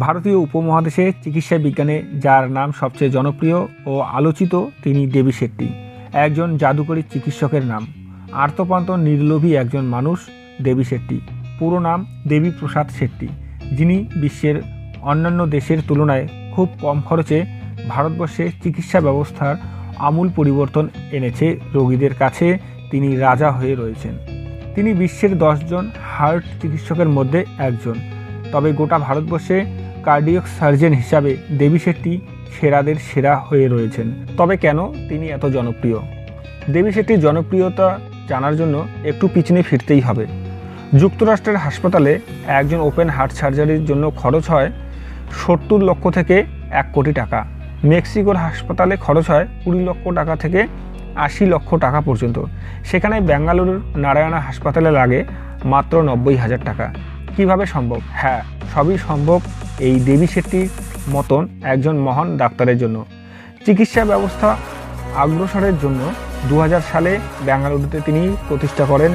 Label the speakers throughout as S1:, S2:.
S1: ভারতীয় উপমহাদেশে চিকিৎসা বিজ্ঞানে যার নাম সবচেয়ে জনপ্রিয় ও আলোচিত তিনি দেবী শেট্টি। একজন জাদুকরী চিকিৎসকের নাম। আর্তপ্রান্ত নির্লোভী একজন মানুষ দেবী শেট্টি। পুরো নাম দেবী প্রসাদ শেট্টি, যিনি বিশ্বের অন্যান্য দেশের তুলনায় খুব কম খরচে ভারতবর্ষে চিকিৎসা ব্যবস্থার আমূল পরিবর্তন এনেছে। রোগীদের কাছে তিনি রাজা হয়ে রয়েছেন। তিনি বিশ্বের 10 জন হার্ট চিকিৎসকের মধ্যে একজন। তবে গোটা ভারতবর্ষে কার্ডিয়াক সার্জন হিসাবে দেবী শেট্টি সেরাদের সেরা হয়ে রয়েছেন। তবে কেন তিনি এত জনপ্রিয়? দেবী শেট্টির জনপ্রিয়তা জানার জন্য একটু পিছনে ফিরতেই হবে। যুক্তরাষ্ট্রের হাসপাতালে একজন ওপেন হার্ট সার্জারির জন্য খরচ হয় 70 লক্ষ থেকে 1 কোটি টাকা। মেক্সিকোর হাসপাতালে খরচ হয় 20 লক্ষ টাকা থেকে 80 লক্ষ টাকা পর্যন্ত। সেখানে বেঙ্গালুরুর নারায়ণা হাসপাতালে লাগে মাত্র 90,000 টাকা। কিভাবে সম্ভব? হ্যাঁ, সবই সম্ভব এই দেবী শেট্টির মতন একজন মহান ডাক্তারের জন্য। চিকিৎসা ব্যবস্থা অগ্রসরের জন্য 2000 সালে বেঙ্গালুরুতে তিনি প্রতিষ্ঠা করেন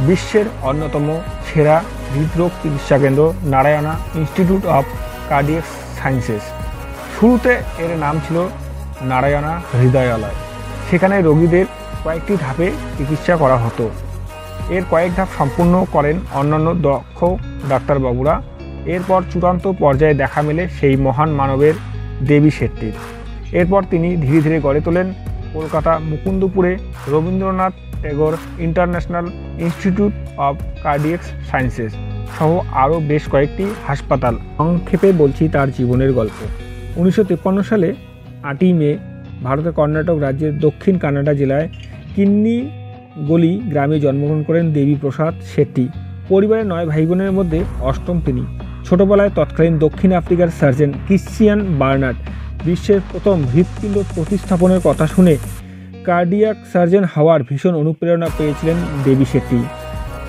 S1: বিশ্বের অন্যতম সেরা হৃদরোগ চিকিৎসা কেন্দ্র Narayana institute of Cardiac sciences. শুরুতে এর নাম ছিল নারায়ণা হৃদয়ালয়। সেখানে রোগীদের কয়েকটি ধাপে চিকিৎসা করা হতো। এর কয়েক ধাপ সম্পূর্ণ করেন অন্যান্য দক্ষ ডাক্তারবাবুরা। এরপর চূড়ান্ত পর্যায়ে দেখা মেলে সেই মহান মানবের দেবী শেট্টির। এরপর তিনি ধীরে ধীরে গড়ে তোলেন কলকাতা মুকুন্দপুরে Rabindranath Tagore International Institute of Cardiac Sciences সহ আরও বেশ কয়েকটি হাসপাতাল। সংক্ষেপে বলছি তার জীবনের গল্প। 1953 সালে 8ই মে ভারতের কর্ণাটক রাজ্যের দক্ষিণ কানাডা জেলায় কিন্নিগোলি গ্রামে জন্মগ্রহণ করেন দেবী প্রসাদ শেট্টি। পরিবারের 9 ভাই বোনের মধ্যে অষ্টম তিনি। ছোটবেলায় তৎকালীন দক্ষিণ আফ্রিকার সার্জন ক্রিশ্চিয়ান বার্নার্ড বিশ্বের প্রথম হৃৎপিণ্ড প্রতিস্থাপনের কথা শুনে কার্ডিয়াক সার্জন হওয়ার ভীষণ অনুপ্রেরণা পেয়েছিলেন দেবী শেট্টি।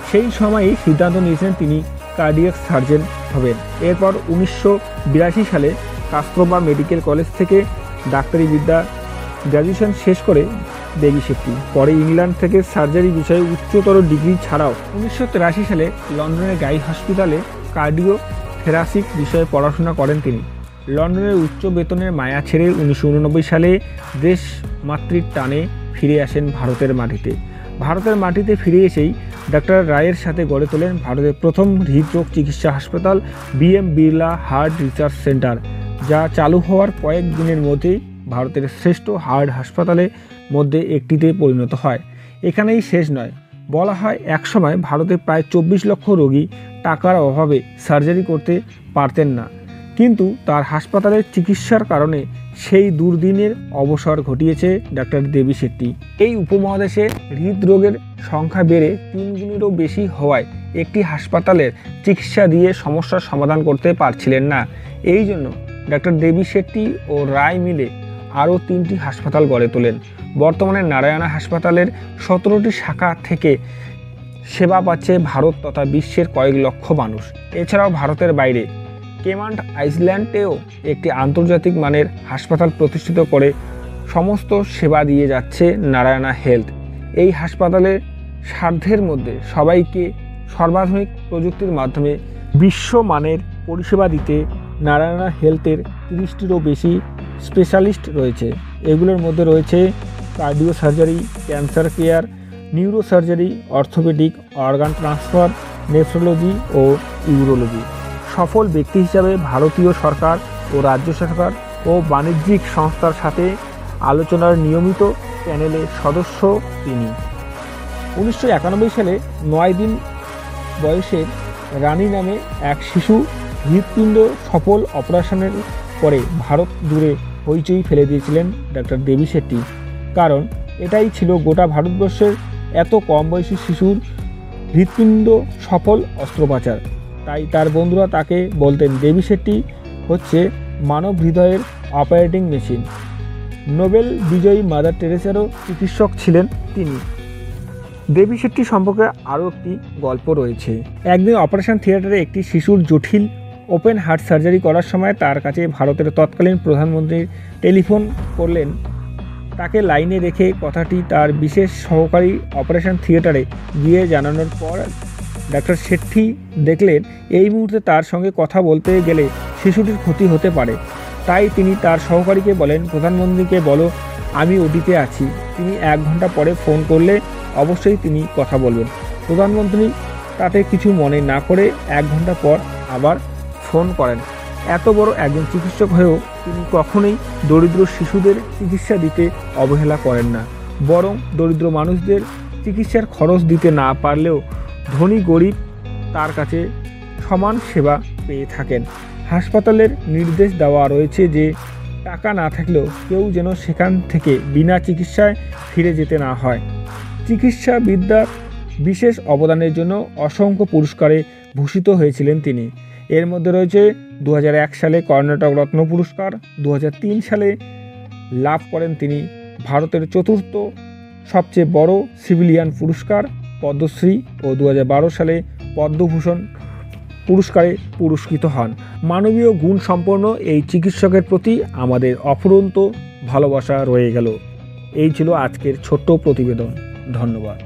S1: সেই সময়ই সিদ্ধান্ত নিয়েছিলেন তিনি কার্ডিয়াক সার্জন হবেন। এরপর 1982 সালে কাস্ত্রোবা মেডিকেল কলেজ থেকে ডাক্তারি বিদ্যা গ্র্যাজুয়েশন শেষ করে দেবী শেট্টি পরে ইংল্যান্ড থেকে সার্জারি বিষয়ে উচ্চতর ডিগ্রি ছাড়াও 1983 সালে লন্ডনের গাই হসপিটালে কার্ডিও থেরাসিক বিষয়ে পড়াশোনা করেন তিনি। লন্ডনের উচ্চ বেতনের মায়া ছেড়ে 1989 সালে দেশ মাতৃর টানে ফিরে আসেন ভারতের মাটিতে। ভারতের মাটিতে ফিরে এসেই ডাক্তার রায়ের সাথে গড়ে তোলেন ভারতের প্রথম হৃদরোগ চিকিৎসা হাসপাতাল BM Birla heart research centre, যা চালু হওয়ার কয়েক দিনের মধ্যেই ভারতের শ্রেষ্ঠ হার্ট হাসপাতালের মধ্যে একটিতে পরিণত হয়। এখানেই শেষ নয়, বলা হয় একসময় ভারতে প্রায় 24 লক্ষ রোগী টাকার অভাবে সার্জারি করতে পারতেন না, কিন্তু তার হাসপাতালের চিকিৎসার কারণে সেই দুর্দিনের অবসর ঘটিয়েছে ডাক্তার দেবী শেট্টি। এই উপমহাদেশে হৃদরোগের সংখ্যা বেড়ে 3 গুণেরও বেশি হওয়ায় একটি হাসপাতালের চিকিৎসা দিয়ে সমস্যার সমাধান করতে পারছিলেন না। এই জন্য ডাক্তার দেবী শেট্টি ও রায় মিলে আরও 3টি হাসপাতাল গড়ে তোলেন। বর্তমানে নারায়ণা হাসপাতালের 17টি শাখা থেকে সেবা পাচ্ছে ভারত তথা বিশ্বের কয়েক লক্ষ মানুষ। এছাড়াও ভারতের বাইরে কেমান আইল্যান্ডেও একটি আন্তর্জাতিক মানের হাসপাতাল প্রতিষ্ঠিত করে সমস্ত সেবা দিয়ে যাচ্ছে নারায়ণা হেলথ। এই হাসপাতালের সাধ্যের মধ্যে সবাইকে সর্বাধুনিক প্রযুক্তির মাধ্যমে বিশ্বমানের পরিষেবা দিতে নারায়ণা হেলথের 30টিরও বেশি স্পেশালিস্ট রয়েছে। এগুলোর মধ্যে রয়েছে cardio surgery, cancer care, neuro surgery, orthopedic, organ transfer, nephrology ও ইউরোলজি। সফল ব্যক্তি হিসাবে ভারতীয় সরকার ও রাজ্য সরকার ও বাণিজ্যিক সংস্থার সাথে আলোচনার নিয়মিত প্যানেলের সদস্য তিনি। 1991 সালে 9 দিন বয়সের রানী নামে এক শিশু হৃৎপিণ্ড সফল অপারেশনের পরে ভারত জুড়ে হইচই ফেলে দিয়েছিলেন ডাক্তার দেবী শেট্টি। কারণ এটাই ছিল গোটা ভারতবর্ষের এত কম বয়সী শিশুর হৃৎপিণ্ড সফল অস্ত্রোপচার। তাই তার বন্ধুরা তাকে বলতেন দেবী শেট্টি হচ্ছে মানব হৃদয়ের অপারেটিং মেশিন। নোবেল বিজয়ী মাদার টেরেসারও চিকিৎসক ছিলেন তিনি। দেবী শেট্টি সম্পর্কে আরও একটি গল্প রয়েছে। একদিন অপারেশন থিয়েটারে একটি শিশুর জটিল ওপেন হার্ট সার্জারি করার সময় তার কাছে ভারতের তৎকালীন প্রধানমন্ত্রী টেলিফোন করলেন। তাকে লাইনে রেখে কথাটি তার বিশেষ সহকারী অপারেশন থিয়েটারে গিয়ে জানানোর পর ডাক্তার শেট্টি দেখলেন এই মুহূর্তে তার সঙ্গে কথা বলতে গেলে শিশুটির ক্ষতি হতে পারে। তাই তিনি তার সহকারীকে বলেন, প্রধানমন্ত্রীকে বলো আমি ওটিতে আছি, তিনি 1 ঘন্টা পরে ফোন করলে অবশ্যই তিনি কথা বলবেন। প্রধানমন্ত্রী তাতে কিছু মনে না করে 1 ঘন্টা পর আবার ফোন করেন। এত বড় একজন চিকিৎসক হয়েও তিনি কখনোই দরিদ্র শিশুদের চিকিৎসা দিতে অবহেলা করেন না, বরং দরিদ্র মানুষদের চিকিৎসার খরচ দিতে না পারলেও ধনী গরিব তার কাছে সমান সেবা পেয়ে থাকেন। হাসপাতালের নির্দেশ দেওয়া রয়েছে যে টাকা না থাকলেও কেউ যেন সেখান থেকে বিনা চিকিৎসায় ফিরে যেতে না হয়। চিকিৎসাবিদ্যার বিশেষ অবদানের জন্য অসংখ্য পুরস্কারে ভূষিত হয়েছিলেন তিনি। এর মধ্যে রয়েছে 2001 সালে কর্ণাটক রত্ন পুরস্কার, 2003 সালে লাভ করেন তিনি ভারতের 4র্থ সবচেয়ে বড় সিভিলিয়ান পুরস্কার পদ্মশ্রী ও 2012 সালে পদ্মভূষণ পুরস্কারে পুরস্কৃত হন। মানবীয় গুণ সম্পন্ন এই চিকিৎসকের প্রতি আমাদের অফুরন্ত ভালোবাসা রয়ে গেল। এই ছিল আজকের ছোট্ট প্রতিবেদন। ধন্যবাদ।